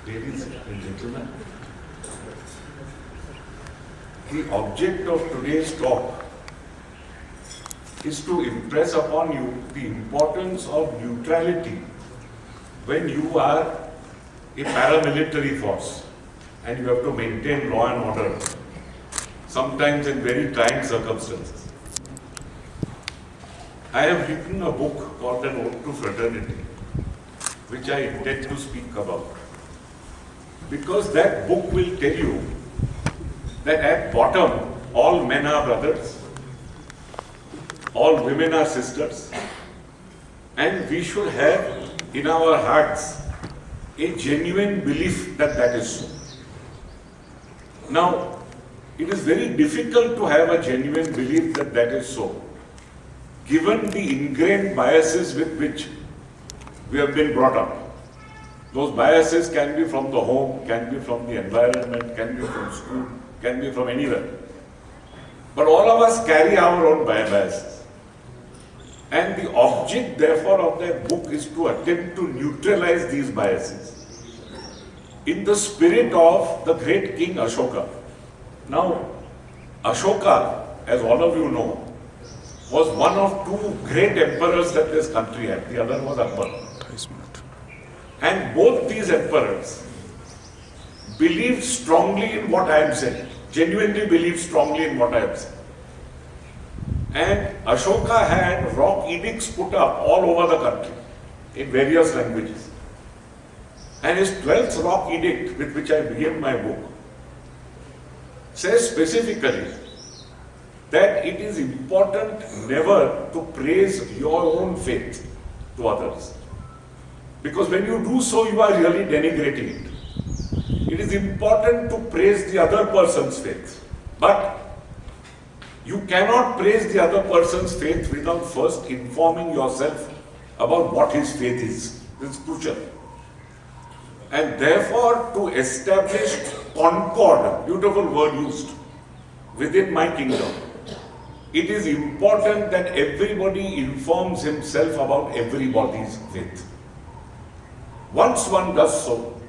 Ladies and gentlemen, the object of today's talk is to impress upon you the importance of neutrality when you are a paramilitary force and you have to maintain law and order, sometimes in very trying circumstances. I have written a book called An Ode to Fraternity, which I intend to speak about. Because that book will tell you that at bottom, all men are brothers, all women are sisters, and we should have in our hearts a genuine belief that that is so. Now, it is very difficult to have a genuine belief that that is so, given the ingrained biases with which we have been brought up. Those biases can be from the home, can be from the environment, can be from school, can be from anywhere. But all of us carry our own biases. And the object, therefore, of that book is to attempt to neutralize these biases in the spirit of the great King Ashoka. Now, Ashoka, as all of you know, was one of two great emperors that this country had. The other was Akbar. And both these emperors believed strongly in what I am saying, genuinely believed strongly in what I am saying. And Ashoka had rock edicts put up all over the country in various languages. And his 12th rock edict, with which I begin my book, says specifically that it is important never to praise your own faith to others. Because when you do so, you are really denigrating it. It is important to praise the other person's faith. But you cannot praise the other person's faith without first informing yourself about what his faith is. This is crucial. And therefore, to establish concord, beautiful word used, within my kingdom, it is important that everybody informs himself about everybody's faith. Once one does so,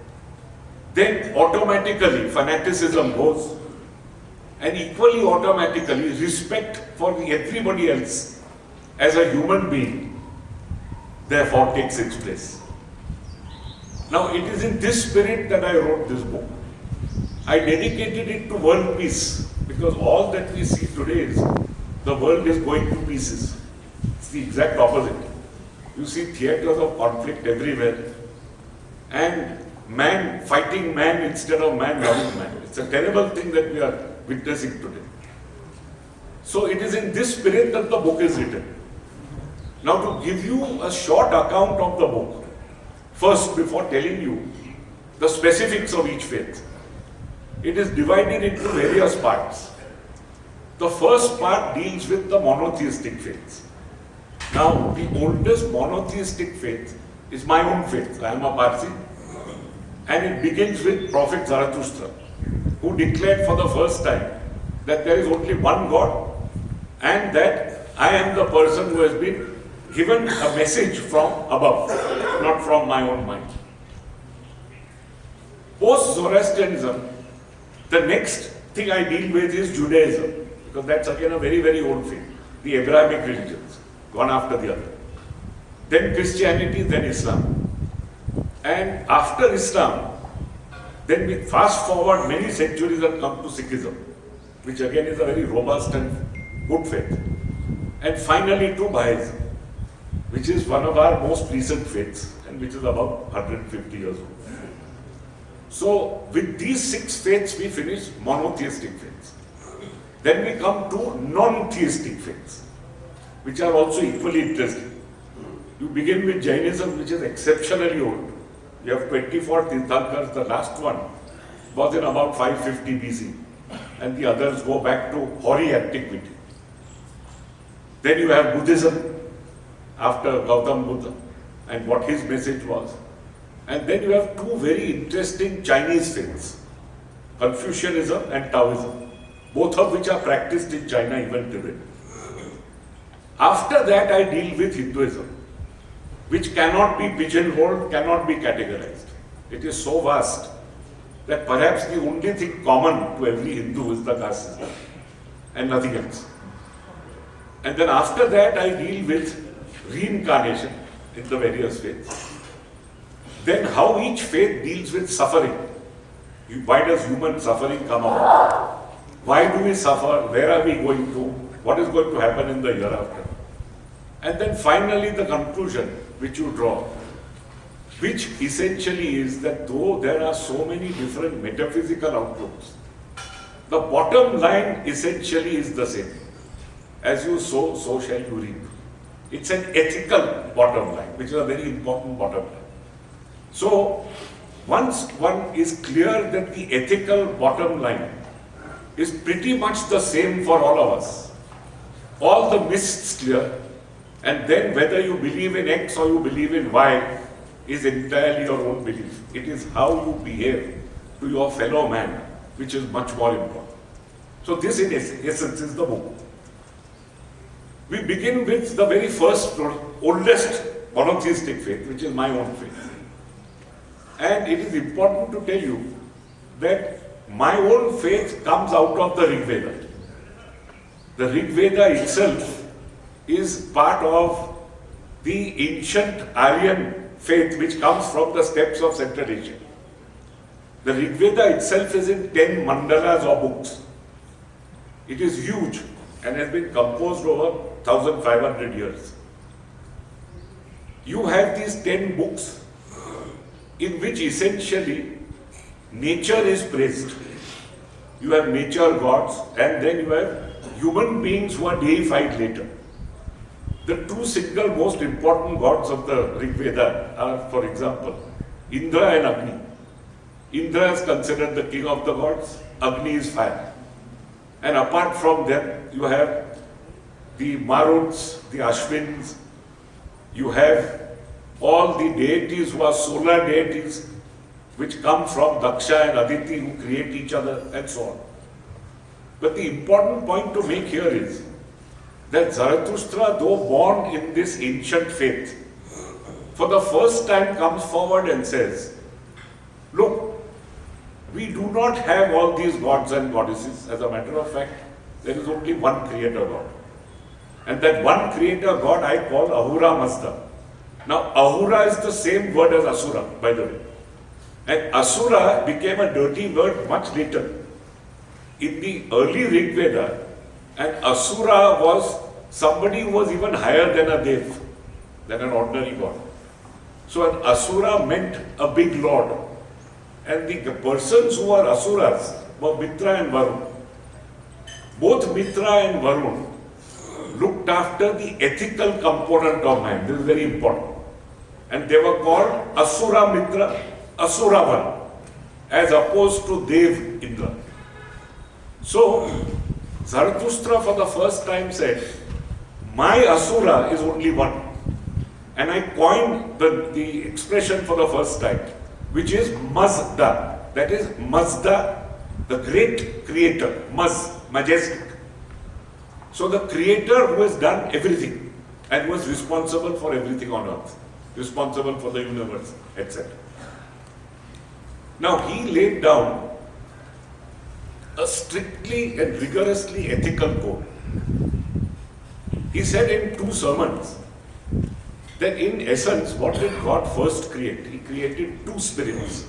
then automatically fanaticism goes, and equally automatically respect for everybody else as a human being therefore takes its place. Now, it is in this spirit that I wrote this book. I dedicated it to world peace, because all that we see today is the world is going to pieces. It's the exact opposite. You see theaters of conflict everywhere, and man fighting man instead of man loving man. It's a terrible thing that we are witnessing today. So it is in this spirit that the book is written. Now, to give you a short account of the book, first, before telling you the specifics of each faith, it is divided into various parts. The first part deals with the monotheistic faiths. Now, the oldest monotheistic faith is my own faith. I am a Parsi. And it begins with Prophet Zarathustra, who declared for the first time that there is only one God and that I am the person who has been given a message from above, not from my own mind. Post-Zoroastrianism, the next thing I deal with is Judaism, because that's again a very, very old faith. The Abrahamic religions, one after the other. Then Christianity, then Islam. And after Islam, then we fast forward many centuries and come to Sikhism, which again is a very robust and good faith. And finally to Bahaism, which is one of our most recent faiths and which is about 150 years old. So with these 6 faiths we finish monotheistic faiths. Then we come to non-theistic faiths, which are also equally interesting. You begin with Jainism, which is exceptionally old. You have 24 Tirthankars, the last one was in about 550 BC, and the others go back to hoary antiquity. Then you have Buddhism after Gautam Buddha and what his message was. And then you have 2 very interesting Chinese faiths, Confucianism and Taoism, both of which are practiced in China even today. After that, I deal with Hinduism, which cannot be pigeonholed, cannot be categorized. It is so vast that perhaps the only thing common to every Hindu is the caste system and nothing else. And then after that I deal with reincarnation in the various faiths. Then how each faith deals with suffering. Why does human suffering come about? Why do we suffer? Where are we going to? What is going to happen in the hereafter? And then finally the conclusion which you draw, which essentially is that though there are so many different metaphysical outlooks, the bottom line essentially is the same. As you sow, so shall you reap. It's an ethical bottom line, which is a very important bottom line. So, once one is clear that the ethical bottom line is pretty much the same for all of us, all the mists clear, and then whether you believe in X or you believe in Y is entirely your own belief. It is how you behave to your fellow man which is much more important. So this in essence is the book. We begin with the very first, oldest monotheistic faith, which is my own faith. And it is important to tell you that my own faith comes out of the Rig Veda. The Rig Veda itself is part of the ancient Aryan faith which comes from the steppes of Central Asia. The Rig Veda itself is in 10 mandalas or books. It is huge and has been composed over 1500 years. You have these 10 books in which essentially nature is praised. You have nature gods and then you have human beings who are deified later. The two single most important gods of the Rig Veda are, for example, Indra and Agni. Indra is considered the king of the gods, Agni is fire. And apart from them, you have the Maruts, the Ashwins, you have all the deities who are solar deities, which come from Daksha and Aditi, who create each other, and so on. But the important point to make here is that Zarathustra, though born in this ancient faith, for the first time comes forward and says, look, we do not have all these gods and goddesses. As a matter of fact, there is only one creator God. And that one creator God I call Ahura Mazda. Now, Ahura is the same word as Asura, by the way. And Asura became a dirty word much later. In the early Rig Veda, an Asura was somebody who was even higher than a Dev, than an ordinary god. So an Asura meant a big lord. And the persons who are Asuras were Mitra and Varun. Both Mitra and Varun looked after the ethical component of man. This is very important. And they were called Asura Mitra, Asura Varun, as opposed to Dev Indra. So, Zarathustra for the first time said, my Asura is only one. And I coined the expression for the first time, which is Mazda. That is Mazda, the great creator, majestic. So the creator who has done everything and was responsible for everything on earth, responsible for the universe, etc. Now he laid down a strictly and rigorously ethical code. He said in 2 sermons that in essence, what did God first create? He created 2 spirits.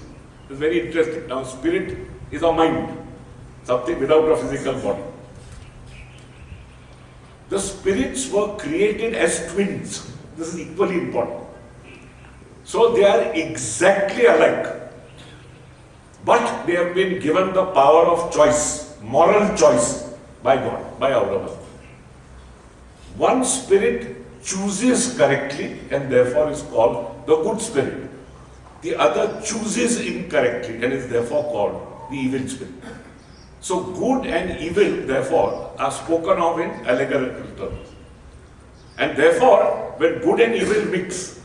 It's very interesting. Now, spirit is a mind, something without a physical body. The spirits were created as twins. This is equally important. So they are exactly alike. But they have been given the power of choice, moral choice by God, by our God. One spirit chooses correctly and therefore is called the good spirit. The other chooses incorrectly and is therefore called the evil spirit. So good and evil therefore are spoken of in allegorical terms. And therefore, when good and evil mix,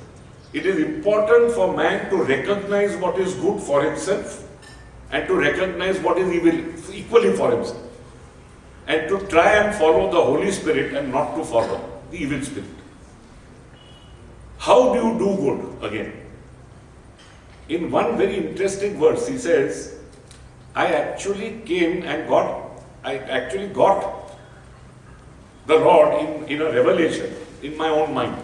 it is important for man to recognize what is good for himself and to recognize what is evil equally for himself. And to try and follow the Holy Spirit and not to follow the evil spirit. How do you do good again? in one very interesting verse, he says, I actually got the Lord in a revelation in my own mind.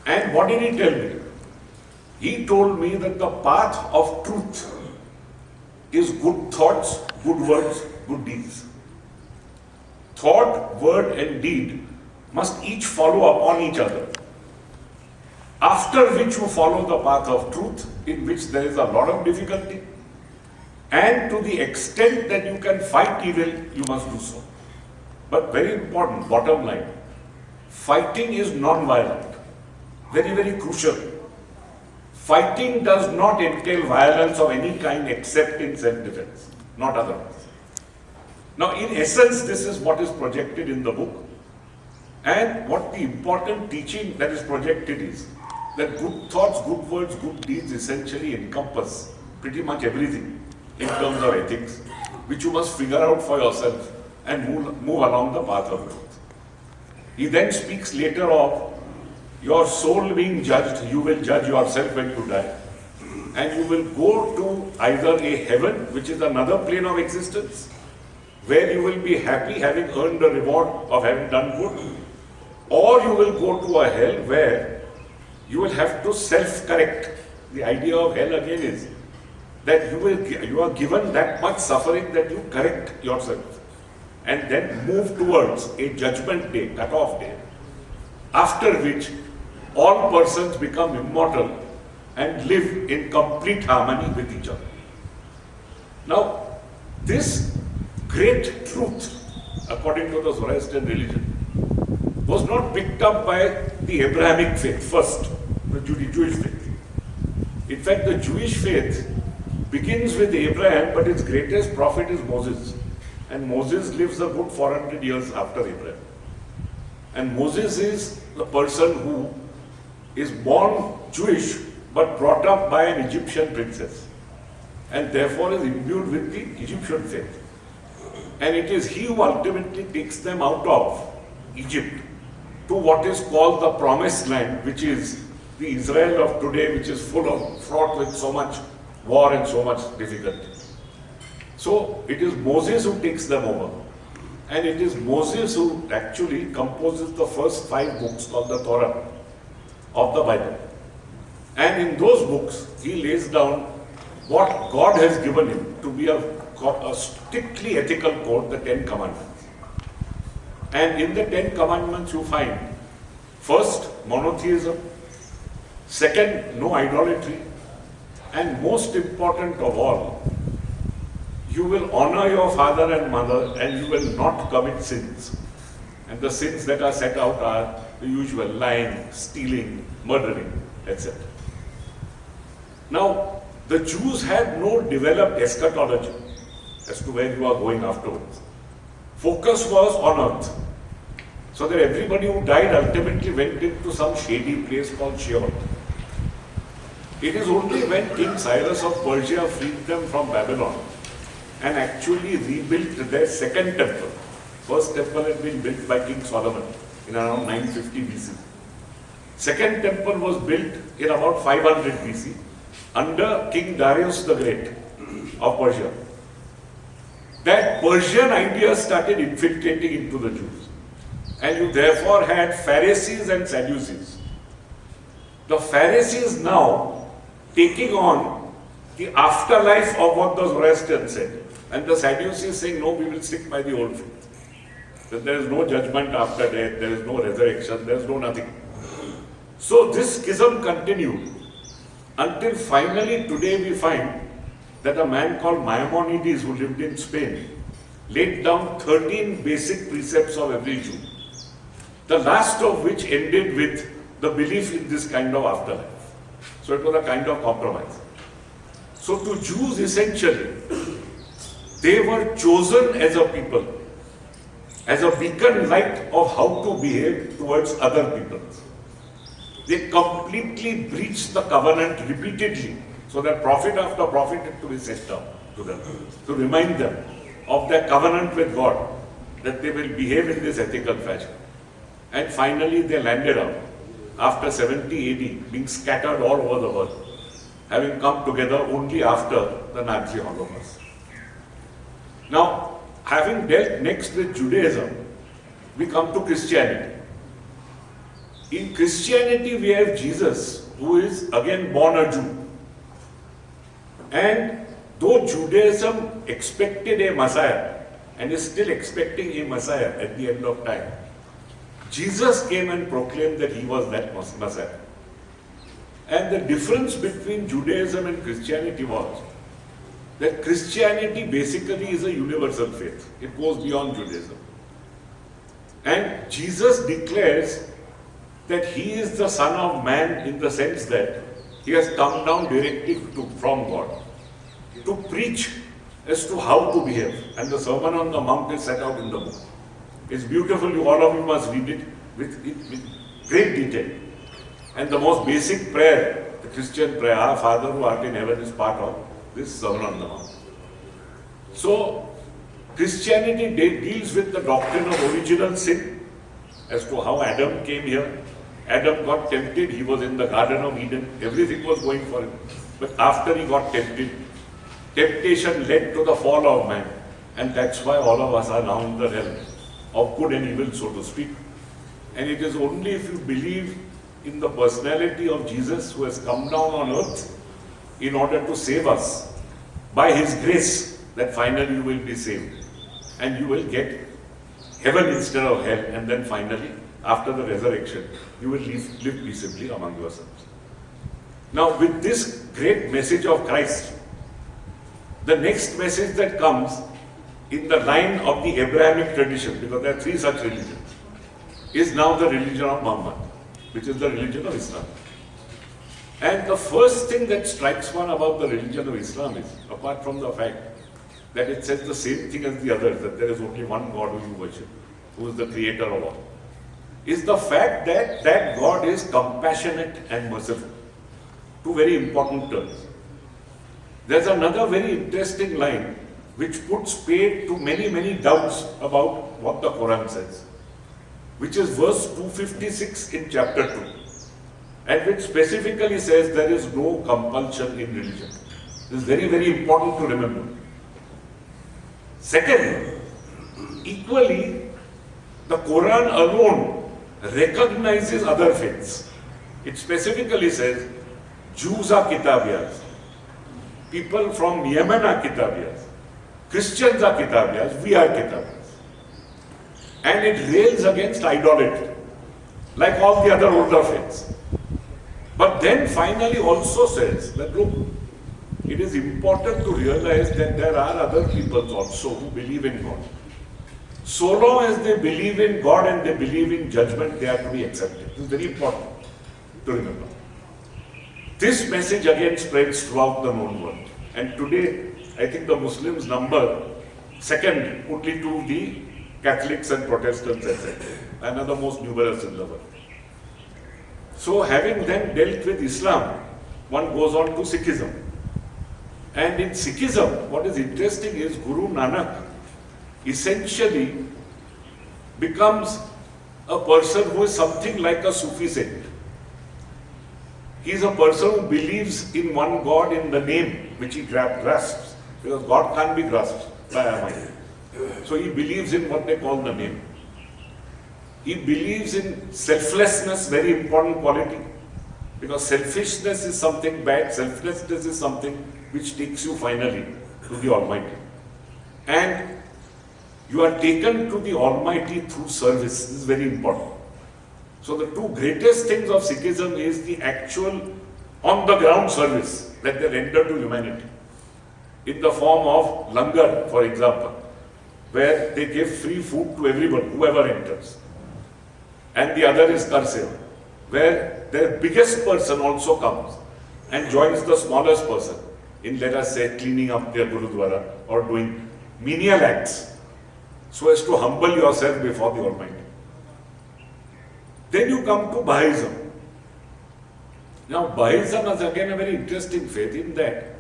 And what did he tell me? He told me that the path of truth is good thoughts, good words, good deeds. Thought, word and deed must each follow upon each other. After which you follow the path of truth, in which there is a lot of difficulty. And to the extent that you can fight evil, you must do so. But very important, bottom line, fighting is non-violent. Very, very crucial. Fighting does not entail violence of any kind except in self-defense, not otherwise. Now, in essence, this is what is projected in the book. And what the important teaching that is projected is that good thoughts, good words, good deeds essentially encompass pretty much everything in terms of ethics, which you must figure out for yourself and move along the path of truth. He then speaks later of your soul being judged. You will judge yourself when you die. And you will go to either a heaven, which is another plane of existence, where you will be happy having earned the reward of having done good, or you will go to a hell where you will have to self-correct. The idea of hell again is that you are given that much suffering that you correct yourself and then move towards a judgment day, cut-off day, after which all persons become immortal and live in complete harmony with each other. Now, this great truth, according to the Zoroastrian religion, was not picked up by the Abrahamic faith first, the Jewish faith. In fact, the Jewish faith begins with Abraham, but its greatest prophet is Moses. And Moses lives a good 400 years after Abraham. And Moses is the person who is born Jewish, but brought up by an Egyptian princess, and therefore is imbued with the Egyptian faith. And it is he who ultimately takes them out of Egypt to what is called the Promised Land, which is the Israel of today, which is fraught with so much war and so much difficulty. So it is Moses who takes them over. And it is Moses who actually composes the first 5 books called the Torah of the Bible. And in those books, he lays down what God has given him to be a strictly ethical code, the 10 Commandments. And in the 10 Commandments you find, first, monotheism, second, no idolatry, and most important of all, you will honor your father and mother and you will not commit sins. And the sins that are set out are the usual: lying, stealing, murdering, etc. Now, the Jews had no developed eschatology as to where you are going afterwards. Focus was on earth. So that everybody who died ultimately went into some shady place called Sheol. It is only when King Cyrus of Persia freed them from Babylon and actually rebuilt their second temple. First temple had been built by King Solomon in around 950 BC. Second temple was built in about 500 BC under King Darius the Great of Persia. That Persian idea started infiltrating into the Jews. And you therefore had Pharisees and Sadducees. The Pharisees now taking on the afterlife of what the Zoroastrians said. And the Sadducees saying, no, we will stick by the old faith. That there is no judgment after death, there is no resurrection, there is no nothing. So this schism continued until finally today we find that a man called Maimonides, who lived in Spain, laid down 13 basic precepts of every Jew. The last of which ended with the belief in this kind of afterlife. So it was a kind of compromise. So to Jews essentially, they were chosen as a people, as a beacon light of how to behave towards other people. They completely breached the covenant repeatedly, so that prophet after prophet had to be set down to them, to remind them of their covenant with God, that they will behave in this ethical fashion. And finally they landed up, after 70 AD, being scattered all over the world. having come together only after the Nazi Holocaust. Now, having dealt next with Judaism, we come to Christianity. In Christianity, we have Jesus, who is again born a Jew. And though Judaism expected a Messiah, and is still expecting a Messiah at the end of time, Jesus came and proclaimed that he was that Messiah. And the difference between Judaism and Christianity was that Christianity basically is a universal faith. It goes beyond Judaism. And Jesus declares that he is the Son of Man in the sense that he has come down directly from God to preach as to how to behave. And the Sermon on the Mount is set out in the book. It's beautiful, all of you must read it with great detail. And the most basic prayer, the Christian prayer, Our Father who art in heaven, is part of this Sermon on the Mount. So, Christianity deals with the doctrine of original sin, as to how Adam came here. Adam got tempted, he was in the Garden of Eden, everything was going for him. But after he got tempted, temptation led to the fall of man. And that's why all of us are now in the realm of good and evil, so to speak. And it is only if you believe in the personality of Jesus, who has come down on earth in order to save us, by his grace, that finally you will be saved. And you will get heaven instead of hell. And then finally, after the resurrection, you will live peaceably among yourselves. Now, with this great message of Christ, the next message that comes in the line of the Abrahamic tradition, because there are three such religions, is now the religion of Muhammad, which is the religion of Islam. And the first thing that strikes one about the religion of Islam is, apart from the fact that it says the same thing as the others, that there is only one God who you worship, who is the creator of all, is the fact that that God is compassionate and merciful. Two very important terms. There's another very interesting line which puts paid to many doubts about what the Quran says, which is verse 256 in chapter 2, and which specifically says there is no compulsion in religion. This is very important to remember. Second, equally, the Quran alone recognizes other faiths. It specifically says Jews are kitabiyas, people from Yemen are kitabiyas, Christians are kitabiyas, we are kitabiyas. And it rails against idolatry, like all the other older faiths. But then finally also says that, look, it is important to realize that there are other peoples also who believe in God. So long as they believe in God and they believe in judgment, they are to be accepted. This is very important to remember. This message again spreads throughout the known world. And today, I think the Muslims number second only to the Catholics and Protestants, etc. and are the most numerous in the world. So having then dealt with Islam, one goes on to Sikhism. And in Sikhism, what is interesting is Guru Nanak essentially becomes a person who is something like a Sufi saint. He is a person who believes in one God in the name which he grasps, because God can't be grasped by our mind. So he believes in what they call the name. He believes in selflessness, very important quality, because selfishness is something bad, selflessness is something which takes you finally to the Almighty. And you are taken to the Almighty through service. This is very important. So the two greatest things of Sikhism is the actual on-the-ground service that they render to humanity, in the form of langar, for example, where they give free food to everyone, whoever enters. And the other is Karseva, where their biggest person also comes and joins the smallest person in, let us say, cleaning up their Gurudwara or doing menial acts, so as to humble yourself before the Almighty. Then you come to Bahaism. Now, Bahaism is again a very interesting faith in that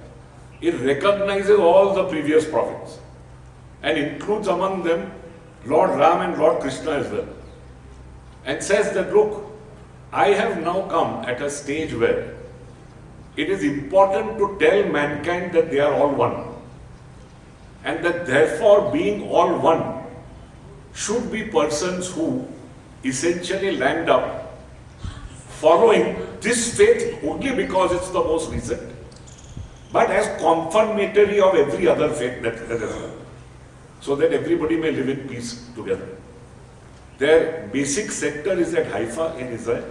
it recognizes all the previous prophets and includes among them Lord Ram and Lord Krishna as well, and says that, look, I have now come at a stage where it is important to tell mankind that they are all one. And that therefore being all one should be persons who essentially land up following this faith only because it's the most recent, but as confirmatory of every other faith that has come, so that everybody may live in peace together. Their basic sector is at Haifa in Israel,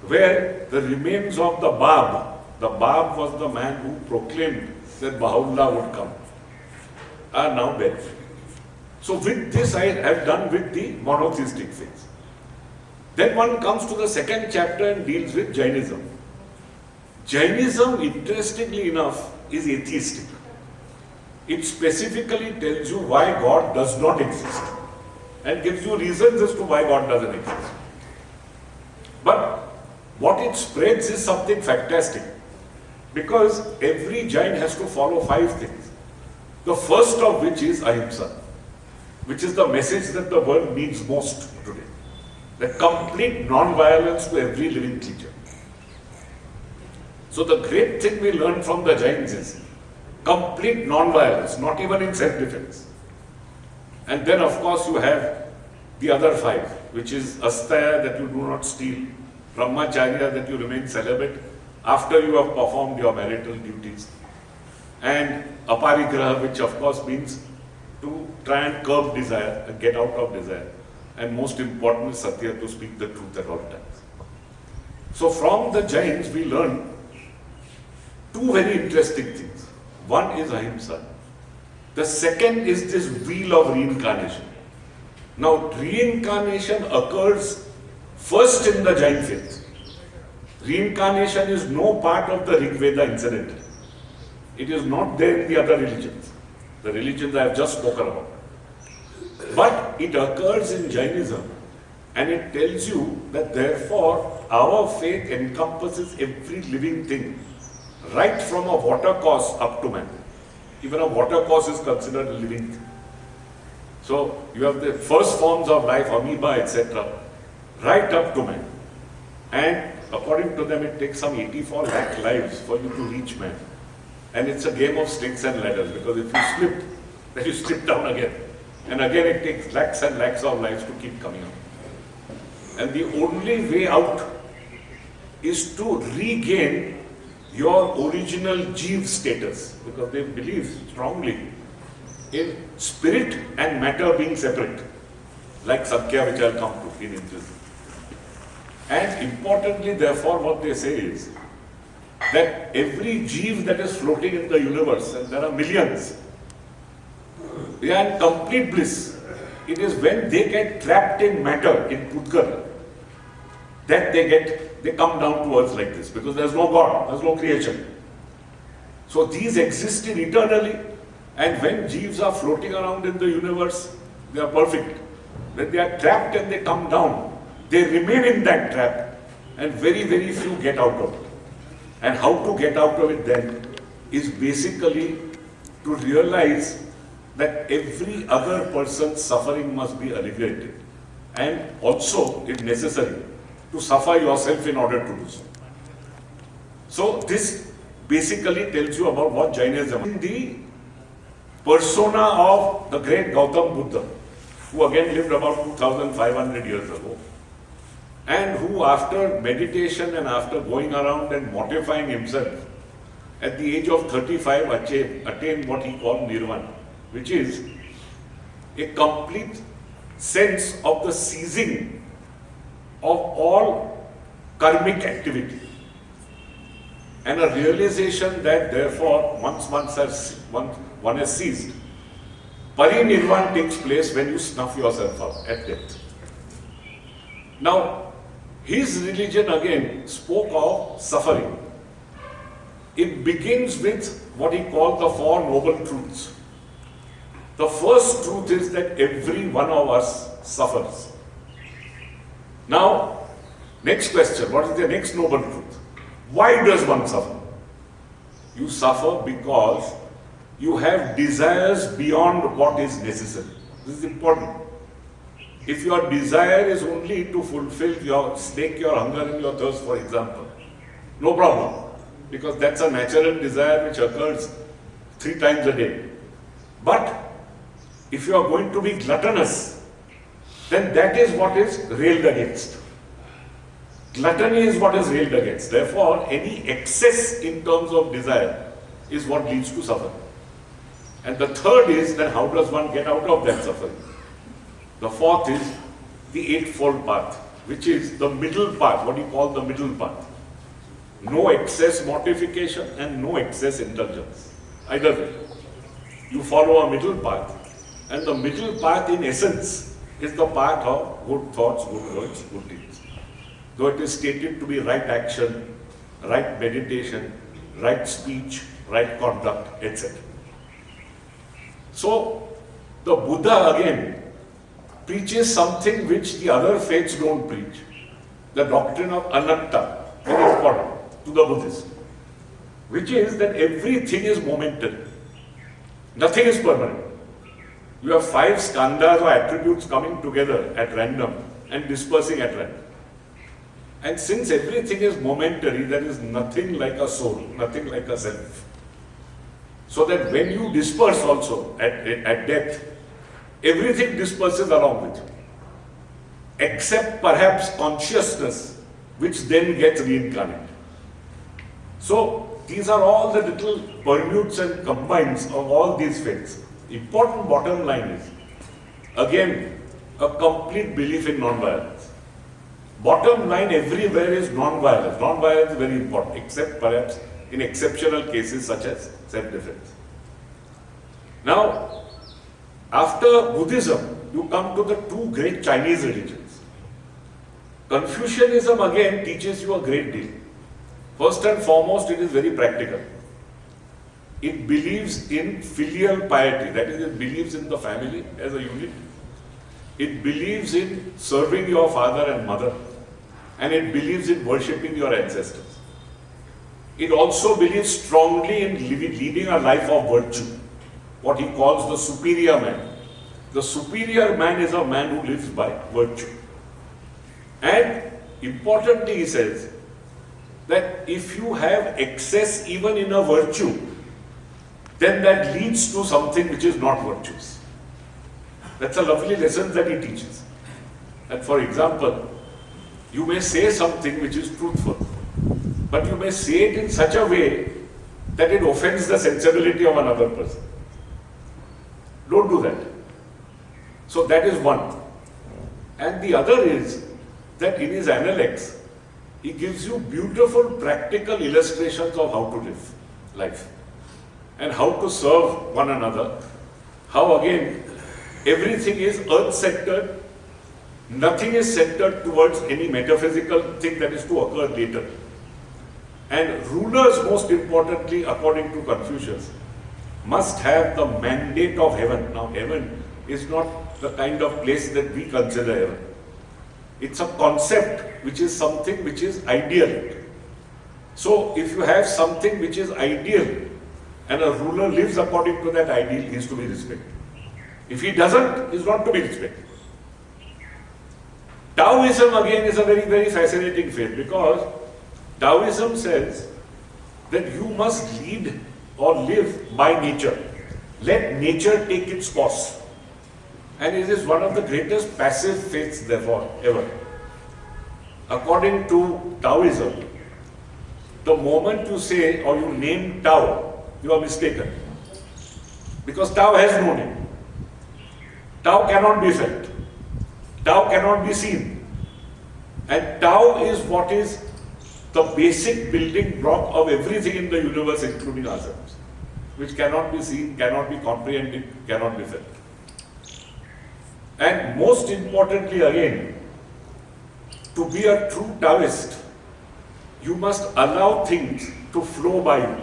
where the remains of the Bab was the man who proclaimed that Baha'u'llah would come, are now buried. So with this I have done with the monotheistic faith. Then one comes to the second chapter and deals with Jainism. Jainism, interestingly enough, is atheistic. It specifically tells you why God does not exist and gives you reasons as to why God doesn't exist. But what it spreads is something fantastic, because every Jain has to follow 5 things. The first of which is Ahimsa, which is the message that the world needs most today. The complete non-violence to every living creature. So the great thing we learn from the Jains is complete non-violence, not even in self-defense. And then of course you have the other 5, which is Astaya, that you do not steal, Brahmacharya, that you remain celibate after you have performed your marital duties, and Aparigraha, which of course means to try and curb desire and get out of desire. And most important is Satya, to speak the truth at all times. So from the Jains we learn 2 very interesting things. One is Ahimsa. The second is this wheel of reincarnation. Now reincarnation occurs first in the Jain faith. Reincarnation is no part of the Rig Veda incidentally. It is not there in the other religions. The religions I have just spoken about. But it occurs in Jainism, and it tells you that therefore our faith encompasses every living thing, right from a watercourse up to man. Even a watercourse is considered a living thing. So you have the first forms of life, amoeba, etc., right up to man. And according to them, it takes some 84 lakh lives for you to reach man. And it's a game of sticks and ladders, because if you slip, then you slip down again. And again it takes lakhs and lakhs of lives to keep coming up. And the only way out is to regain your original Jeev status, because they believe strongly in spirit and matter being separate, like Sankhya, which I'll come to in interest. And importantly, therefore, what they say is that every Jeev that is floating in the universe, and there are millions, they are in complete bliss. It is when they get trapped in matter, in Pudgal, that they come down to earth like this, because there is no God, there is no creation. So these exist in eternally, and when Jeeves are floating around in the universe, they are perfect. When they are trapped and they come down, they remain in that trap, and very, very few get out of it. And how to get out of it then is basically to realize that every other person's suffering must be alleviated, and also, if necessary, to suffer yourself in order to do so. So this basically tells you about what Jainism is. In the persona of the great Gautam Buddha, who again lived about 2500 years ago, and who after meditation and after going around and mortifying himself, at the age of 35 attained what he called Nirvana, which is a complete sense of the ceasing of all karmic activity, and a realization that therefore once one has ceased, parinirvana takes place when you snuff yourself out at death. Now, his religion again spoke of suffering. It begins with what he called the 4 noble truths. The first truth is that every one of us suffers. Now, next question, what is the next noble truth? Why does one suffer? You suffer because you have desires beyond what is necessary. This is important. If your desire is only to fulfill slake your hunger and your thirst, for example, no problem. because that's a natural desire which occurs 3 times a day. But if you are going to be gluttonous, then that is what is railed against. Gluttony is what is railed against. Therefore, any excess in terms of desire is what leads to suffering. And the third is, then how does one get out of that suffering? The fourth is the eightfold path, which is the middle path, what you call the middle path. No excess mortification and no excess indulgence. Either way, you follow a middle path, and the middle path in essence is the path of good thoughts, good words, good deeds. Though it is stated to be right action, right meditation, right speech, right conduct, etc. So, the Buddha again preaches something which the other faiths don't preach. The doctrine of anatta, very important to the Buddhists, which is that everything is momentary. Nothing is permanent. You have 5 skandhas or attributes coming together at random and dispersing at random. And since everything is momentary, there is nothing like a soul, nothing like a self. So that when you disperse also at death, everything disperses along with you, except perhaps consciousness, which then gets reincarnated. So these are all the little permutes and combines of all these faiths. Important bottom line is, again, a complete belief in non-violence. Bottom line everywhere is non-violence. Non-violence is very important, except perhaps in exceptional cases such as self-defense. Now, after Buddhism, you come to the 2 great Chinese religions. Confucianism again teaches you a great deal. First and foremost, it is very practical. It believes in filial piety, that is, it believes in the family as a unit. It believes in serving your father and mother, and it believes in worshipping your ancestors. It also believes strongly in leading a life of virtue, what he calls the superior man. The superior man is a man who lives by virtue. And importantly, he says that if you have excess even in a virtue, then that leads to something which is not virtuous. That's a lovely lesson that he teaches. And for example, you may say something which is truthful, but you may say it in such a way that it offends the sensibility of another person. Don't do that. So that is one. And the other is that in his Analects, he gives you beautiful practical illustrations of how to live life and how to serve one another. How again, everything is earth-centered, nothing is centered towards any metaphysical thing that is to occur later. And rulers, most importantly, according to Confucius, must have the mandate of heaven. Now, heaven is not the kind of place that we consider heaven. It's a concept which is something which is ideal. So, if you have something which is ideal and a ruler lives according to that ideal, he is to be respected. If he doesn't, he is not to be respected. Taoism again is a very, very fascinating faith, because Taoism says that you must lead or live by nature. Let nature take its course. And it is one of the greatest passive faiths, therefore, ever. According to Taoism, the moment you say or you name Tao, you are mistaken. Because Tao has no name. Tao cannot be felt. Tao cannot be seen. And Tao is what is the basic building block of everything in the universe, including ourselves, which cannot be seen, cannot be comprehended, cannot be felt. And most importantly again, to be a true Taoist, you must allow things to flow by you.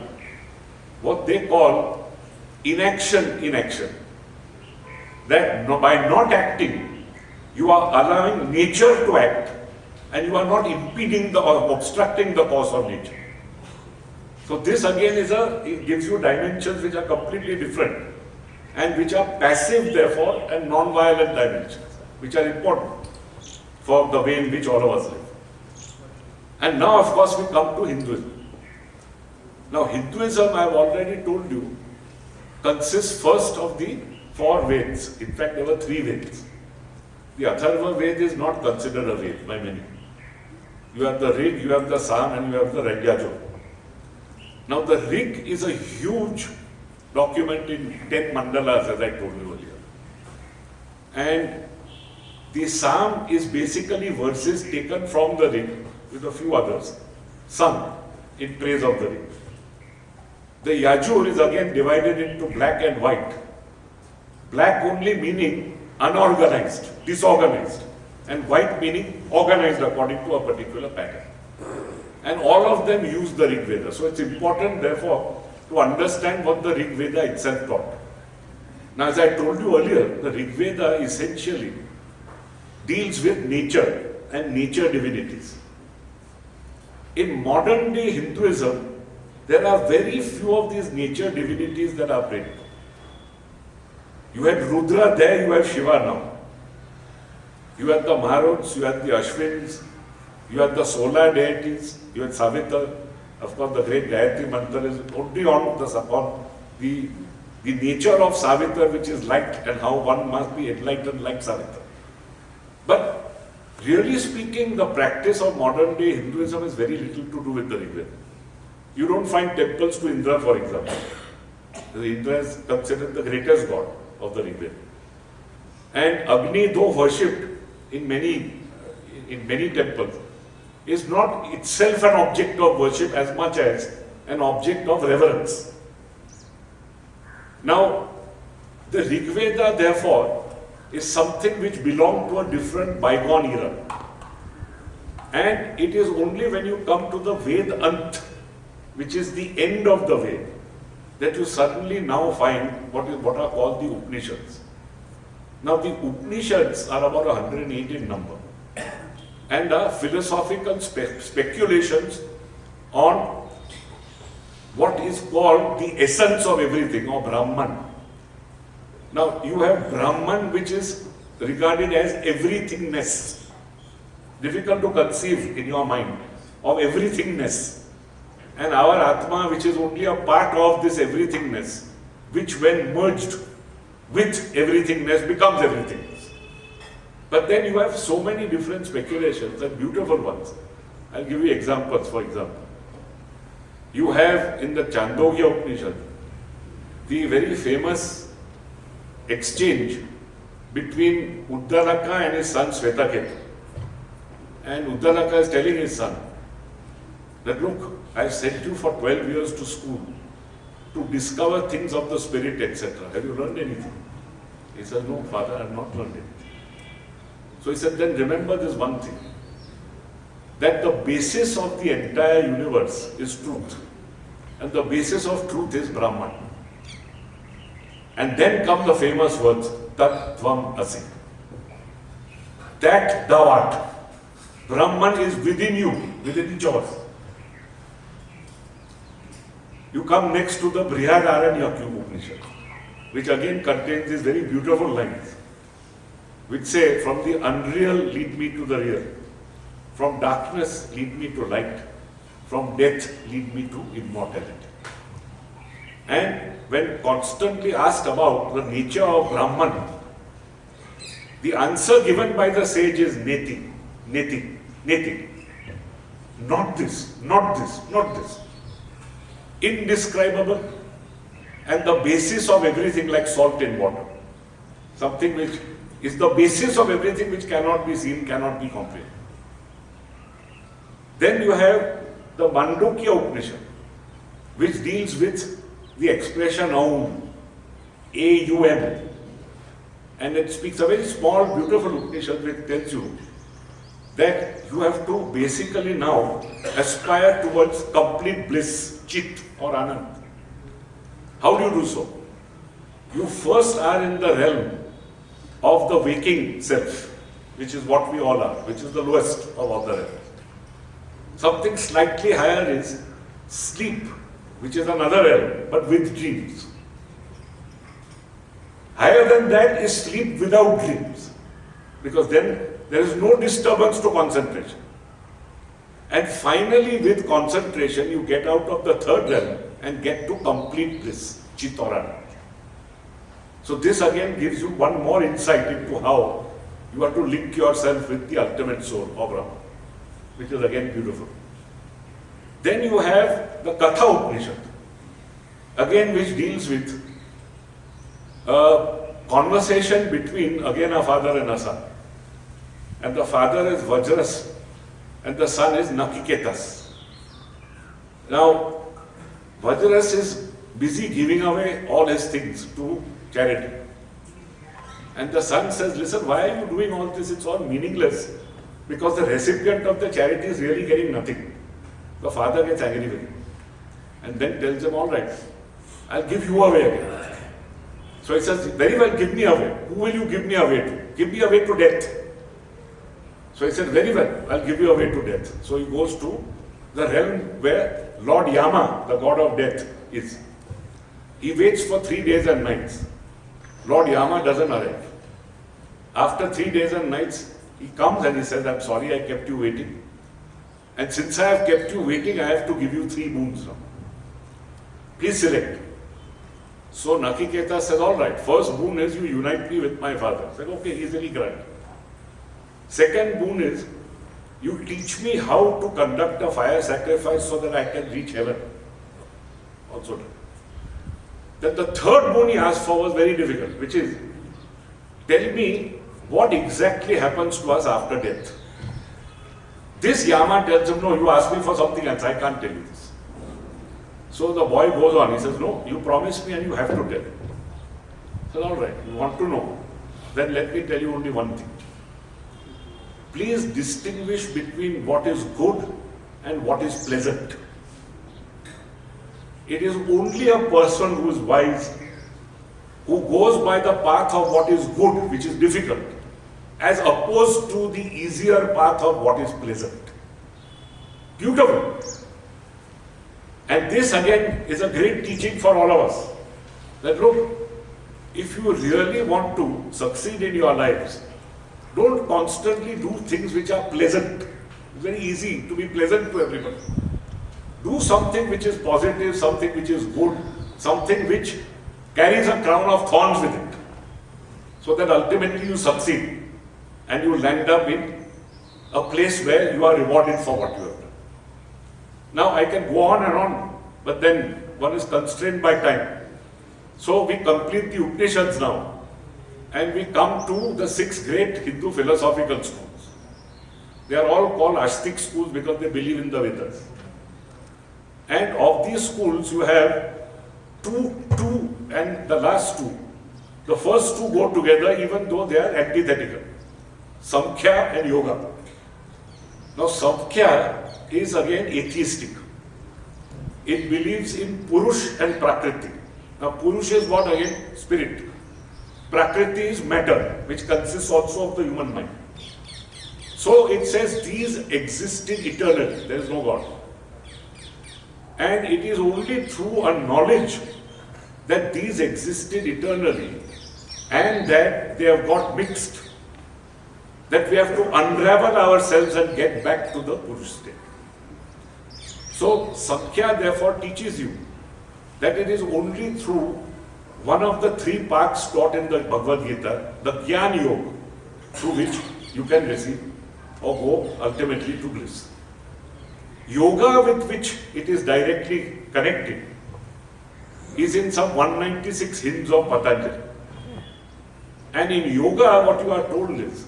What they call inaction in action. That by not acting, you are allowing nature to act, and you are not impeding or obstructing the course of nature. So this again it gives you dimensions which are completely different, and which are passive therefore and non-violent dimensions, which are important for the way in which all of us live. And now of course we come to Hinduism. Now Hinduism, I have already told you, consists first of the 4 Veds. In fact, there were 3 Veds. The Atharva Ved is not considered a Ved by many. You have the Rig, you have the Sam, and you have the Rangyajo. Now the Rig is a huge document in 10 mandalas, as I told you earlier. And the Sam is basically verses taken from the Rig, with a few others, sung in praise of the Rig. The Yajur is again divided into black and white. Black only meaning unorganized, disorganized, and white meaning organized according to a particular pattern. And all of them use the Rig Veda. So it's important, therefore, to understand what the Rig Veda itself taught. Now, as I told you earlier, the Rig Veda essentially deals with nature and nature divinities. In modern day Hinduism, there are very few of these nature divinities that are prayed. You had Rudra there, you have Shiva now. You had the Maharuds, you had the Ashwins, you had the solar deities, you had Savitra. Of course, the great Gayatri Mantra is only on the nature of Savitra, which is light, and how one must be enlightened like Savitra. But really speaking, the practice of modern day Hinduism has very little to do with the Rig Veda. You don't find temples to Indra, for example. Indra is considered the greatest god of the Rig Veda. And Agni, though worshipped in many temples, is not itself an object of worship as much as an object of reverence. Now, the Rig Veda, therefore, is something which belonged to a different bygone era. And it is only when you come to the Ved Ant, which is the end of the Ved, that you suddenly now find what are called the Upanishads. Now the Upanishads are about 108 in number and are philosophical speculations on what is called the essence of everything, or Brahman. Now you have Brahman, which is regarded as everythingness. Difficult to conceive in your mind of everythingness. And our Atma, which is only a part of this everythingness, which when merged with everythingness becomes everythingness. But then you have so many different speculations and beautiful ones. I'll give you examples. For example, you have in the Chandogya Upanishad the very famous exchange between Uddalaka and his son Svetaketu. And Uddalaka is telling his son that, look, I sent you for 12 years to school to discover things of the spirit, etc. Have you learned anything? He said, no, father, I have not learned anything. So he said, then remember this one thing, that the basis of the entire universe is truth. And the basis of truth is Brahman. And then come the famous words, Tat Tvam Asi. That thou art. Brahman is within you, within each of us. You come next to the Brihadaranyaka Upanishad, which again contains these very beautiful lines, which say, from the unreal lead me to the real, from darkness lead me to light, from death lead me to immortality. And when constantly asked about the nature of Brahman, the answer given by the sage is neti, neti, neti. Not this, not this, not this. Indescribable, and the basis of everything, like salt in water. Something which is the basis of everything, which cannot be seen, cannot be comprehended. Then you have the Mandukya Upanishad, which deals with the expression Aum, A-U-M. And it speaks a very small, beautiful Upanishad which tells you that you have to basically now aspire towards complete bliss, Chit or Anand. How do you do so? You first are in the realm of the waking self, which is what we all are, which is the lowest of all the realms. Something slightly higher is sleep, which is another realm, but with dreams. Higher than that is sleep without dreams, because then there is no disturbance to concentration. And finally, with concentration, you get out of the third realm and get to complete bliss, Chitorana. So this again gives you one more insight into how you are to link yourself with the ultimate soul of Brahma, which is again beautiful. Then you have the Katha Upanishad, again which deals with a conversation between again a father and a son. And the father is Vajras and the son is Nakiketas. Now, Vajras is busy giving away all his things to charity. And the son says, listen, why are you doing all this? It's all meaningless. Because the recipient of the charity is really getting nothing. The father gets angry with him. And then tells him, all right, I'll give you away again. So he says, very well, give me away. Who will you give me away to? Give me away to death. So he said, very well, I'll give you away to death. So he goes to the realm where Lord Yama, the god of death, is. He waits for 3 days and nights. Lord Yama doesn't arrive. After 3 days and nights, he comes and he says, I'm sorry I kept you waiting. And since I have kept you waiting, I have to give you 3 boons now. Please select. So Nakiketa says, all right, first boon is you unite me with my father. I said, okay, easily granted. Second boon is, you teach me how to conduct a fire sacrifice so that I can reach heaven. Also done. Then the third boon he asked for was very difficult, which is, tell me what exactly happens to us after death. This Yama tells him, no, you asked me for something else, I can't tell you this. So the boy goes on, he says, no, you promised me and you have to tell me. He said, all right, you want to know, then let me tell you only one thing. Please distinguish between what is good and what is pleasant. It is only a person who is wise, who goes by the path of what is good, which is difficult, as opposed to the easier path of what is pleasant. Beautiful. And this again is a great teaching for all of us. That look, if you really want to succeed in your lives, don't constantly do things which are pleasant. It's very easy to be pleasant to everyone. Do something which is positive, something which is good, something which carries a crown of thorns with it. So that ultimately you succeed and you land up in a place where you are rewarded for what you have done. Now I can go on and on, but then one is constrained by time. So we complete the Upanishads now. And we come to the 6 great Hindu philosophical schools. They are all called Astic schools because they believe in the Vedas. And of these schools, you have two, and the last 2. The first 2 go together even though they are antithetical. Samkhya and Yoga. Now Samkhya is again atheistic. It believes in Purush and Prakriti. Now Purush is what again? Spirit. Prakriti is matter, which consists also of the human mind. So it says these existed eternally, there is no God. And it is only through a knowledge that these existed eternally and that they have got mixed, that we have to unravel ourselves and get back to the Purush state. So Samkhya therefore teaches you that it is only through one of the 3 paths taught in the Bhagavad Gita, the Jnana Yoga, through which you can receive or go ultimately to bliss. Yoga with which it is directly connected is in some 196 hymns of Patanjali. And in yoga, what you are told is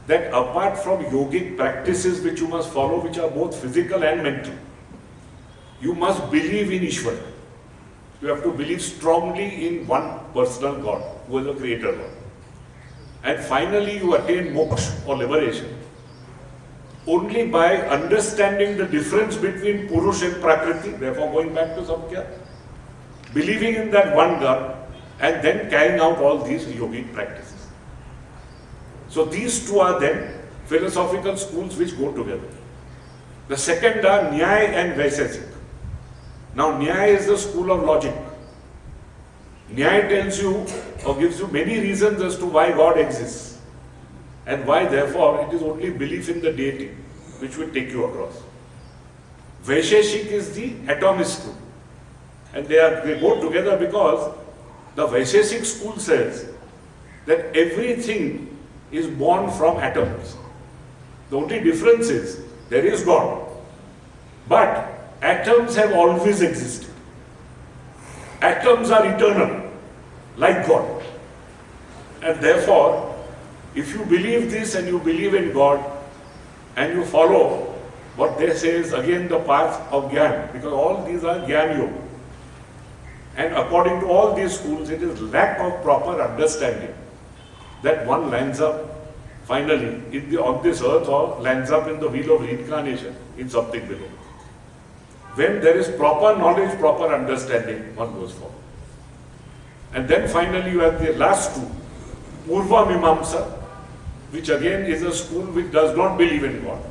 that apart from yogic practices which you must follow, which are both physical and mental, you must believe in Ishvara. You have to believe strongly in one personal God, who is the creator God. And finally you attain moksha or liberation only by understanding the difference between Purush and Prakriti, therefore going back to Samkhya, believing in that one God, and then carrying out all these yogic practices. So these 2 are then philosophical schools which go together. The second are Nyaya and Vaisesika. Now, Nyaya is the school of logic. Nyaya tells you or gives you many reasons as to why God exists and why, therefore, it is only belief in the deity which will take you across. Vaisheshik is the atomist school. And they go together because the Vaisheshik school says that everything is born from atoms. The only difference is there is God. But atoms have always existed. Atoms are eternal, like God. And therefore, if you believe this and you believe in God and you follow what they say is again the path of Gyan, because all these are Gyan Yoga. And according to all these schools, it is lack of proper understanding that one lands up finally on this earth or lands up in the wheel of reincarnation in something below. When there is proper knowledge, proper understanding, one goes forward. And then finally you have the last two, Purva Mimamsa, which again is a school which does not believe in God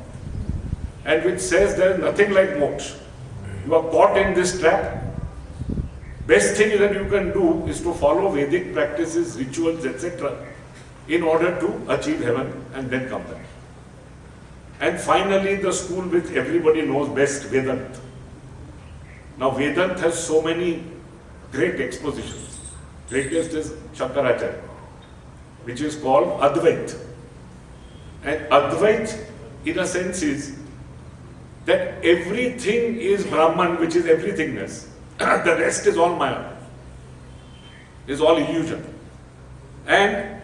and which says there is nothing like moksha. You are caught in this trap. Best thing that you can do is to follow Vedic practices, rituals, etc. in order to achieve heaven and then come back. And finally the school which everybody knows best, Vedanta. Now Vedanta has so many great expositions. Greatest is Shankaracharya, which is called Advait. And Advait in a sense is that everything is Brahman, which is everythingness. The rest is all Maya, is all illusion. And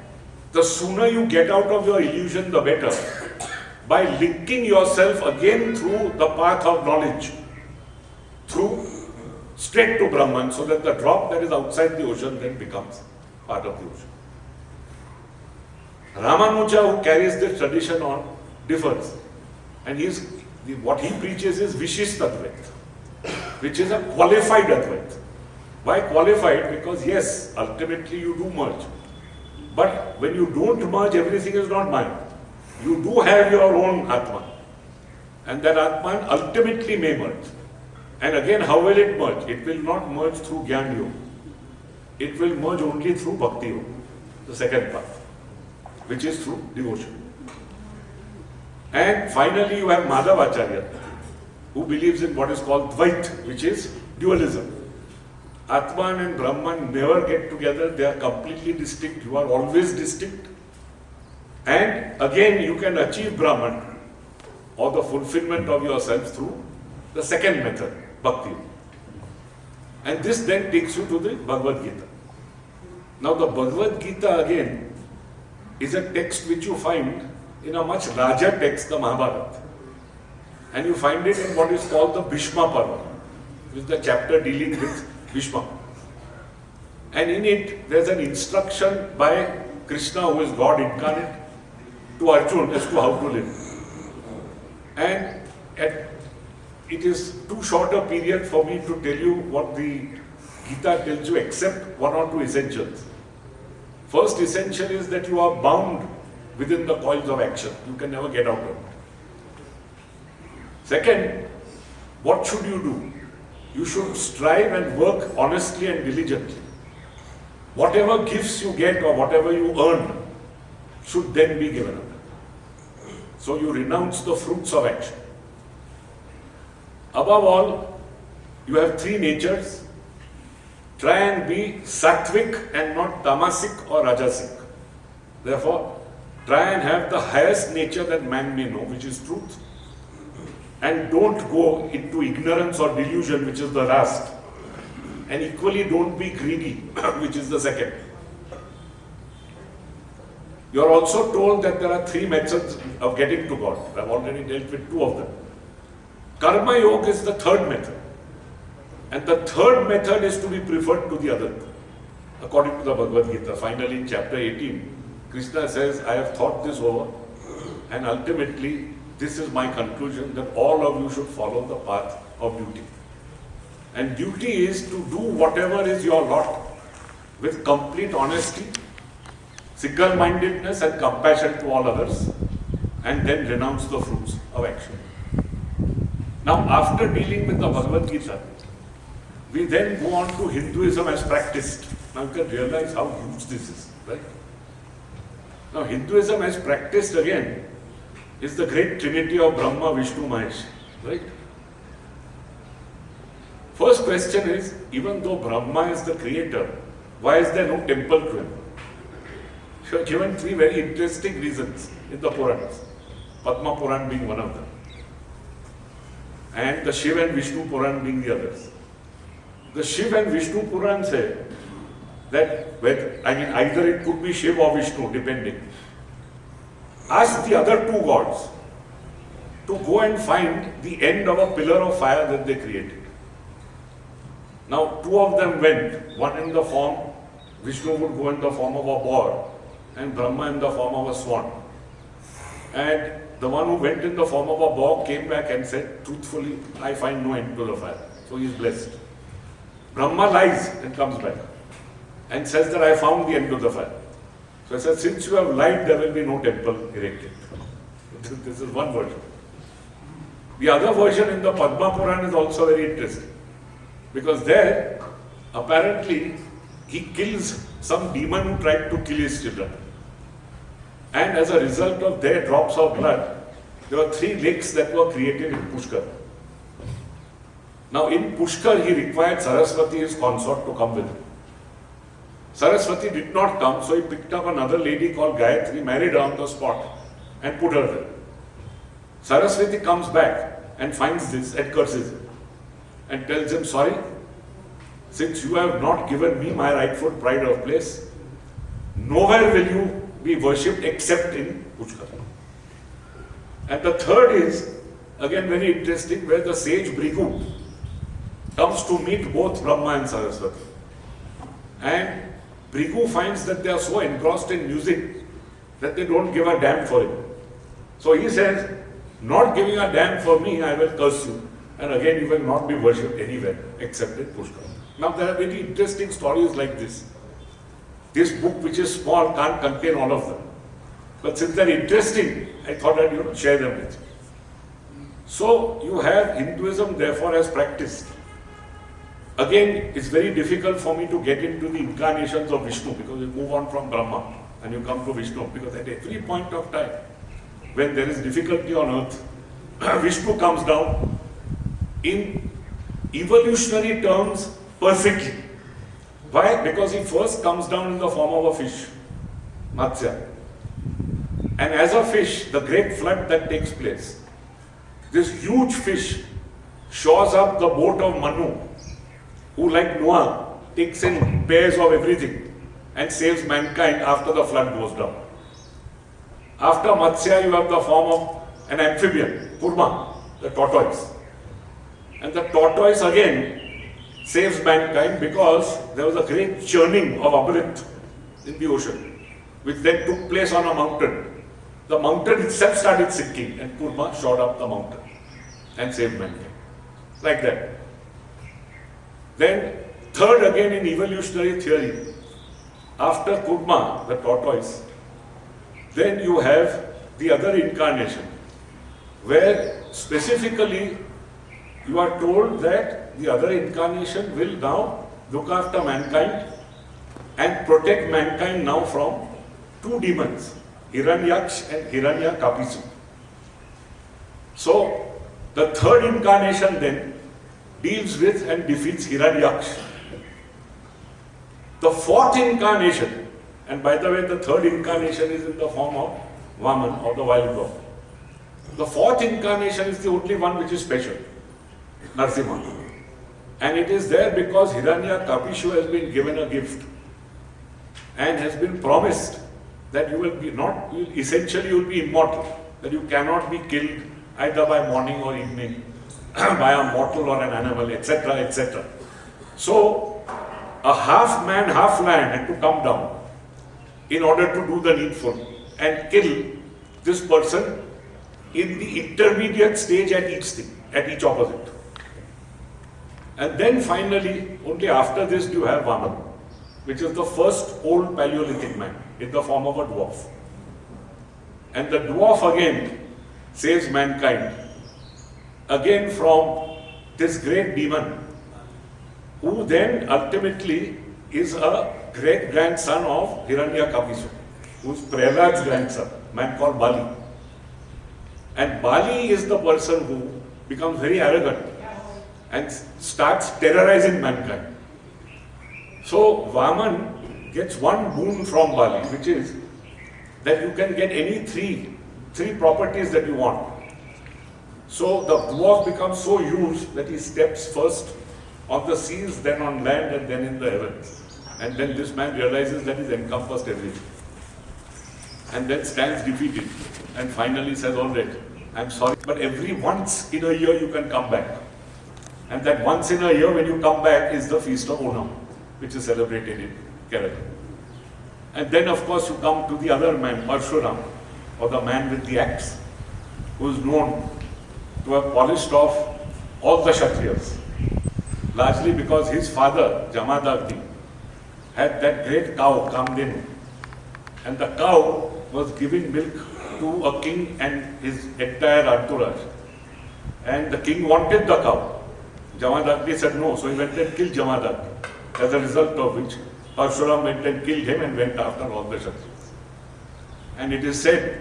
the sooner you get out of your illusion, the better. By linking yourself again through the path of knowledge, through straight to Brahman, so that the drop that is outside the ocean then becomes part of the ocean. Ramanuja, who carries this tradition on, differs. And what he preaches is Vishishta Advaita, which is a qualified Advaita. Why qualified? Because yes, ultimately you do merge. But when you don't merge, everything is not mine. You do have your own Atman. And that Atman ultimately may merge. And again, how will it merge? It will not merge through Gyan Yoga. It will merge only through Bhakti Yoga, the second path, which is through devotion. And finally, you have Madhavacharya, who believes in what is called Dvait, which is dualism. Atman and Brahman never get together, they are completely distinct, you are always distinct. And again, you can achieve Brahman or the fulfillment of yourself through the second method, Bhakti. And this then takes you to the Bhagavad Gita. Now the Bhagavad Gita again is a text which you find in a much larger text, the Mahabharata. And you find it in what is called the Bhishma Parva, which is the chapter dealing with Bhishma. And in it, there's an instruction by Krishna, who is God incarnate, to Arjuna as to how to live. And it is too short a period for me to tell you what the Gita tells you, except one or two essentials. First essential is that you are bound within the coils of action. You can never get out of it. Second, what should you do? You should strive and work honestly and diligently. Whatever gifts you get or whatever you earn should then be given up. So you renounce the fruits of action. Above all, you have three natures. Try and be sattvic and not tamasic or rajasic. Therefore, try and have the highest nature that man may know, which is truth. And don't go into ignorance or delusion, which is the last. And equally don't be greedy, which is the second. You are also told that there are three methods of getting to God. I have already dealt with two of them. Karma Yoga is the third method. And the third method is to be preferred to the other. According to the Bhagavad Gita, finally in chapter 18, Krishna says, I have thought this over, and ultimately this is my conclusion, that all of you should follow the path of duty. And duty is to do whatever is your lot with complete honesty, single-mindedness and compassion to all others, and then renounce the fruits of action. Now, after dealing with the Bhagavad Gita, we then go on to Hinduism as practiced. Now you can realize how huge this is, right? Now Hinduism as practiced again is the great trinity of Brahma, Vishnu, Mahesh, right? First question is, even though Brahma is the creator, why is there no temple to him? You are given three very interesting reasons in the Puranas, Padma Puran being one of them, and the Shiv and Vishnu Puran being the others. The Shiv and Vishnu Puran say that, either it could be Shiv or Vishnu, depending. Ask the other two gods to go and find the end of a pillar of fire that they created. Now, two of them went, one in the form, Vishnu would go in the form of a boar, and Brahma in the form of a swan. And the one who went in the form of a boar came back and said, truthfully, I find no end to the fire. So he is blessed. Brahma lies and comes back and says that I found the end to the fire. So I said, since you have lied, there will be no temple erected. This is one version. The other version in the Padma Puran is also very interesting. Because there, apparently, he kills some demon who tried to kill his children. And as a result of their drops of blood, there were 3 lakes that were created in Pushkar. Now in Pushkar, he required Saraswati, his consort, to come with him. Saraswati did not come, so he picked up another lady called Gayatri, married her on the spot, and put her there. Saraswati comes back and finds this and curses him and tells him, sorry, since you have not given me my rightful pride of place, nowhere will you be worshipped except in Pushkar. And the third is, again very interesting, where the sage Brigu comes to meet both Brahma and Saraswati. And Brigu finds that they are so engrossed in music that they don't give a damn for him. So he says, not giving a damn for me, I will curse you. And again, you will not be worshipped anywhere except in Pushkar. Now there are very interesting stories like this. This book, which is small, can't contain all of them. But since they're interesting, I thought I'd share them with you. So you have Hinduism, therefore, as practiced. Again, it's very difficult for me to get into the incarnations of Vishnu, because you move on from Brahma and you come to Vishnu, because at every point of time, when there is difficulty on earth, Vishnu comes down in evolutionary terms perfectly. Why? Because he first comes down in the form of a fish, Matsya. And as a fish, the great flood that takes place, this huge fish shores up the boat of Manu, who, like Noah, takes in pairs of everything and saves mankind after the flood goes down. After Matsya, you have the form of an amphibian, Kurma, the tortoise. And the tortoise again saves mankind because there was a great churning of Amrit in the ocean, which then took place on a mountain. The mountain itself started sinking, and Kurma shored up the mountain and saved mankind. Like that. Then, third again in evolutionary theory, after Kurma, the tortoise, then you have the other incarnation, where specifically you are told that the other incarnation will now look after mankind and protect mankind now from 2 demons, Hiranyaksh and Hiranyakapisu. So, the third incarnation then deals with and defeats Hiranyaksh. The fourth incarnation, and by the way, the third incarnation is in the form of Vaman, or the wild boar. The fourth incarnation is the only one which is special, Narasimha. And it is there because Hiranyakapishu has been given a gift and has been promised that you will be essentially you will be immortal, that you cannot be killed either by morning or evening, by a mortal or an animal, etc., etc. So, a half man, half lion had to come down in order to do the needful and kill this person in the intermediate stage at each opposite. And then finally, only after this do you have Vaman, which is the first old Paleolithic man in the form of a dwarf. And the dwarf again saves mankind, again from this great demon, who then ultimately is a great-grandson of Hiranyakapisu, who is Prahlad's grandson, a man called Bali. And Bali is the person who becomes very arrogant and starts terrorizing mankind. So Vaman gets one boon from Bali, which is that you can get any three properties that you want. So the dwarf becomes so huge that he steps first on the seas, then on land, and then in the heavens. And then this man realizes that he's encompassed everything. And then stands defeated and finally says, all right, I'm sorry, but every once in a year you can come back. And that once in a year when you come back is the feast of Onam, which is celebrated in Kerala. And then of course you come to the other man, Parshuram, or the man with the axe, who is known to have polished off all the Kshatriyas, largely because his father, Jamadagni, had that great cow, Kamdenu, and the cow was giving milk to a king and his entire entourage. And the king wanted the cow. Jamadagni said no, so he went and killed Jamadagni, as a result of which Parshuram went and killed him and went after all the Kshatriyas. And it is said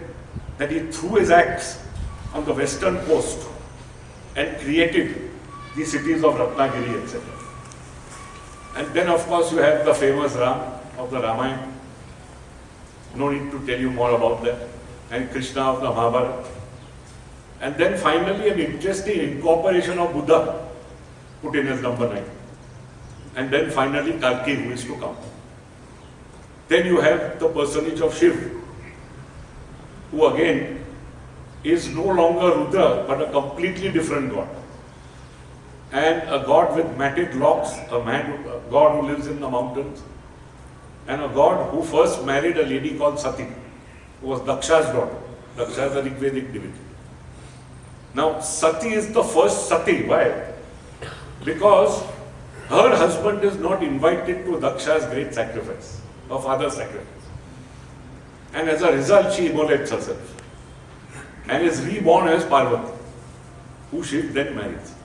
that he threw his axe on the western coast and created the cities of Ratnagiri, etc. And then of course you have the famous Ram of the Ramayana. No need to tell you more about that. And Krishna of the Mahabharata. And then finally an interesting incorporation of Buddha put in as number 9. And then finally Kalki, who is to come. Then you have the personage of Shiv, who again is no longer Rudra but a completely different god. And a god with matted locks, a god who lives in the mountains, and a god who first married a lady called Sati, who was Daksha's daughter. Daksha is a Rigvedic divinity. Now Sati is the first Sati. Why? Because her husband is not invited to Daksha's great sacrifice, her father's sacrifice. And as a result, she immolates herself and is reborn as Parvati, who Shiv then marries.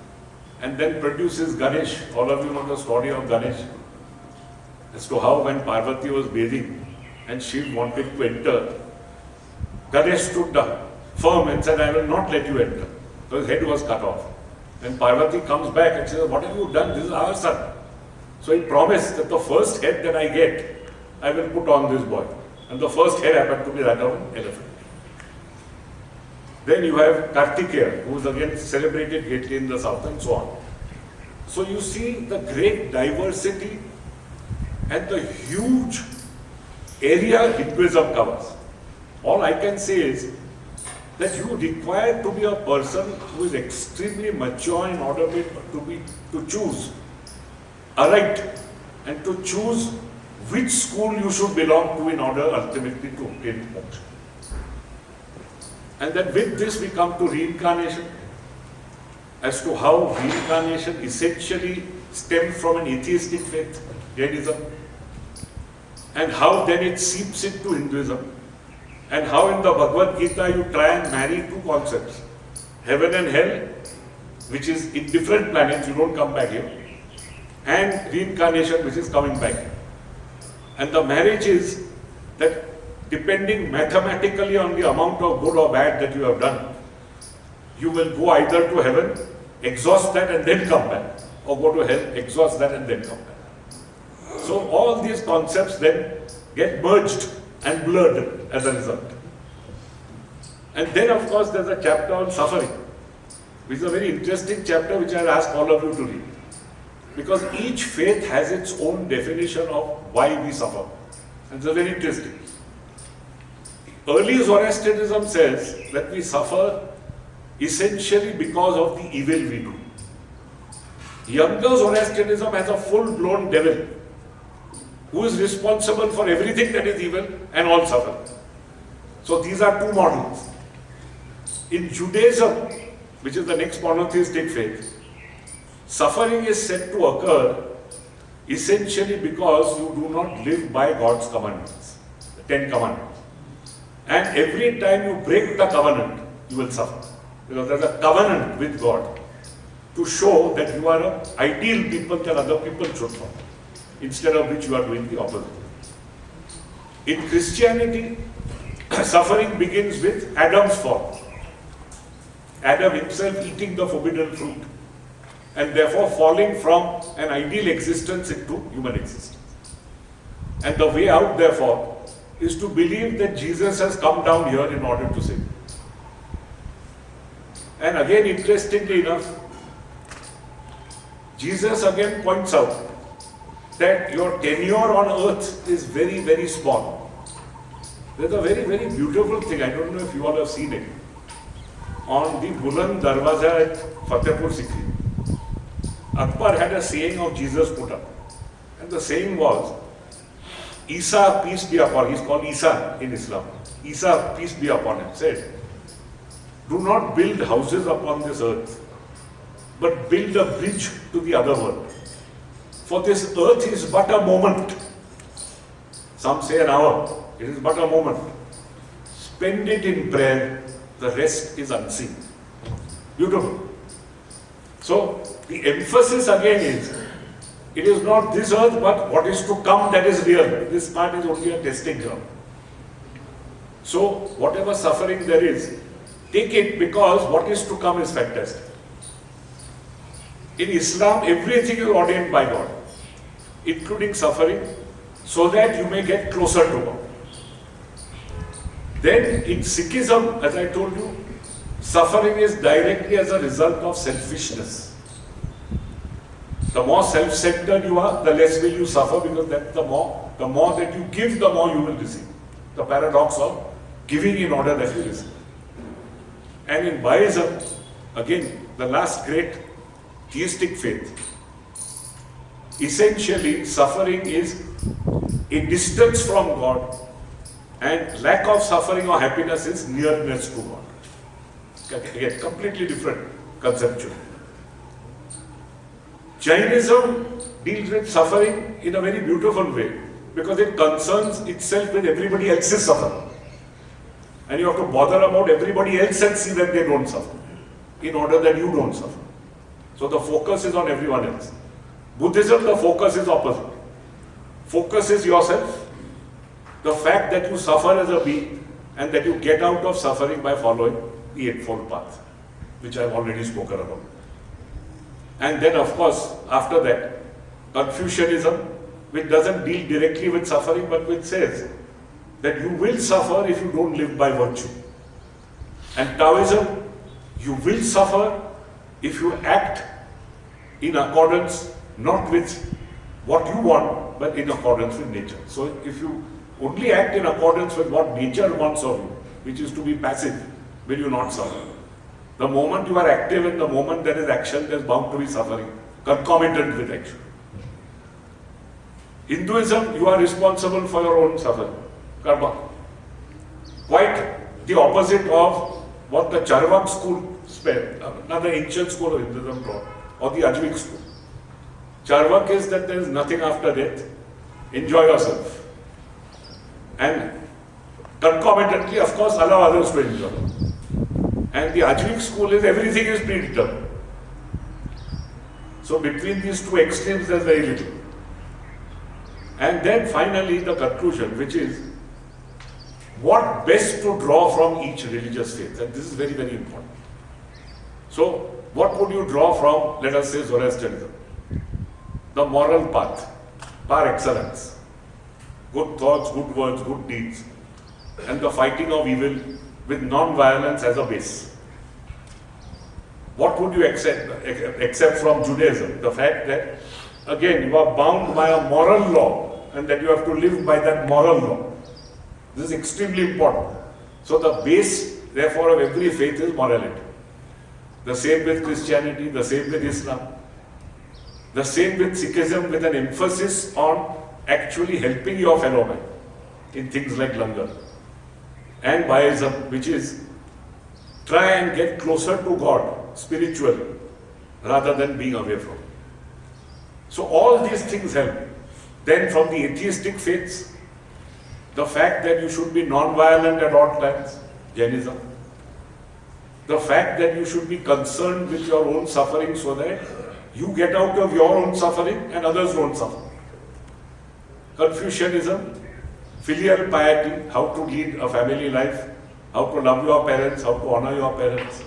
And then produces Ganesh. All of you know the story of Ganesh, as to how when Parvati was bathing and Shiv wanted to enter, Ganesh stood down firm and said, I will not let you enter. So his head was cut off. And Parvati comes back and says, what have you done? This is our son. So he promised that the first head that I get, I will put on this boy. And the first head happened to be that of an elephant. Then you have Kartikeya, who is again celebrated greatly in the south, and so on. So you see the great diversity and the huge area Hinduism covers. All I can say is that you require to be a person who is extremely mature in order to choose aright and to choose which school you should belong to in order ultimately to obtain moksha. And then with this we come to reincarnation, as to how reincarnation essentially stems from an atheistic faith, Jainism, and how then it seeps into Hinduism, and how in the Bhagavad Gita you try and marry two concepts, heaven and hell, which is in different planets, you don't come back here, and reincarnation, which is coming back. And the marriage is that depending mathematically on the amount of good or bad that you have done, you will go either to heaven, exhaust that and then come back, or go to hell, exhaust that and then come back. So all these concepts then get merged and blurred as a result. And then of course there's a chapter on suffering, which is a very interesting chapter which I'll ask all of you to read. Because each faith has its own definition of why we suffer. And it's very interesting. Early Zoroastrianism says that we suffer essentially because of the evil we do. Younger Zoroastrianism has a full-blown devil who is responsible for everything that is evil and all suffering. So these are two models. In Judaism, which is the next monotheistic faith, suffering is said to occur essentially because you do not live by God's commandments, the 10 commandments. And every time you break the covenant, you will suffer. Because there's a covenant with God to show that you are an ideal people that other people should follow, instead of which you are doing the opposite. In Christianity, suffering begins with Adam's fall. Adam himself eating the forbidden fruit. and therefore falling from an ideal existence into human existence. And the way out, therefore, is to believe that Jesus has come down here in order to save. And again, interestingly enough, Jesus again points out that your tenure on earth is very, very small. There's a very, very beautiful thing, I don't know if you all have seen it, on the Buland Darwaza at Fatehpur Sikri. Akbar had a saying of Jesus put up, and the saying was, Isa, peace be upon him, he's called Isa in Islam. Isa, peace be upon him, said, do not build houses upon this earth, but build a bridge to the other world. For this earth is but a moment. Some say an hour. It is but a moment. Spend it in prayer. The rest is unseen. Beautiful. So, the emphasis again is, it is not this earth, but what is to come that is real. This part is only a testing ground. So, whatever suffering there is, take it, because what is to come is fantastic. In Islam, everything is ordained by God, including suffering, so that you may get closer to God. Then in Sikhism, as I told you, suffering is directly as a result of selfishness. The more self-centered you are, the less will you suffer, because that's the more that you give, the more you will receive. The paradox of giving in order that you receive. And in Bahaism, again, the last great theistic faith, essentially suffering is a distance from God, and lack of suffering or happiness is nearness to God. Again, completely different conceptual. Jainism deals with suffering in a very beautiful way, because it concerns itself with everybody else's suffering. And you have to bother about everybody else and see that they don't suffer, in order that you don't suffer. So the focus is on everyone else. Buddhism, the focus is opposite. Focus is yourself, the fact that you suffer as a being, and that you get out of suffering by following the Eightfold Path, which I have already spoken about. And then, of course, after that, Confucianism, which doesn't deal directly with suffering, but which says that you will suffer if you don't live by virtue. And Taoism, you will suffer if you act in accordance not with what you want, but in accordance with nature. So if you only act in accordance with what nature wants of you, which is to be passive, will you not suffer. The moment you are active and the moment there is action, there is bound to be suffering, concomitant with action. Hinduism, you are responsible for your own suffering, karma. Quite the opposite of what the Charvak school, another ancient school of Hinduism taught, or the Ajvik school. Charvak is that there is nothing after death, enjoy yourself. And concomitantly, of course, allow others to enjoy. And the Ajvik school is everything is predetermined. So between these two extremes, there is very little. And then finally, the conclusion, which is what best to draw from each religious faith. And this is very, very important. So, what would you draw from, let us say, Zoroastrianism? The moral path, par excellence. Good thoughts, good words, good deeds. And the fighting of evil with non-violence as a base. What would you accept from Judaism? The fact that, again, you are bound by a moral law, and that you have to live by that moral law. This is extremely important. So the base, therefore, of every faith is morality. The same with Christianity, the same with Islam. The same with Sikhism, with an emphasis on actually helping your fellow man in things like langar. And Bahaism, which is try and get closer to God spiritually, rather than being away from Him. So all these things help. Then from the atheistic faiths, the fact that you should be non-violent at all times, Jainism. The fact that you should be concerned with your own suffering so that you get out of your own suffering and others don't suffer. Confucianism, filial piety, how to lead a family life, how to love your parents, how to honor your parents.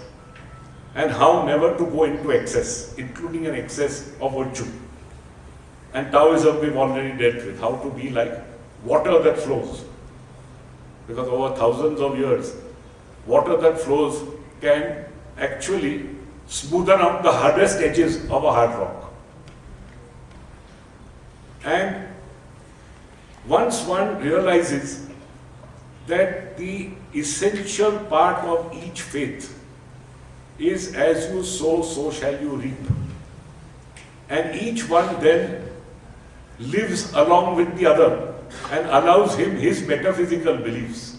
and how never to go into excess, including an excess of virtue. And Taoism we've already dealt with, how to be like water that flows. Because over thousands of years, water that flows can actually smoothen out the hardest edges of a hard rock. And once one realizes that the essential part of each faith is as you sow, so shall you reap. And each one then lives along with the other and allows him his metaphysical beliefs.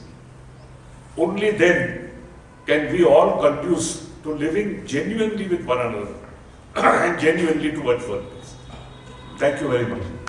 Only then can we all conduce to living genuinely with one another and genuinely towards world peace. Thank you very much.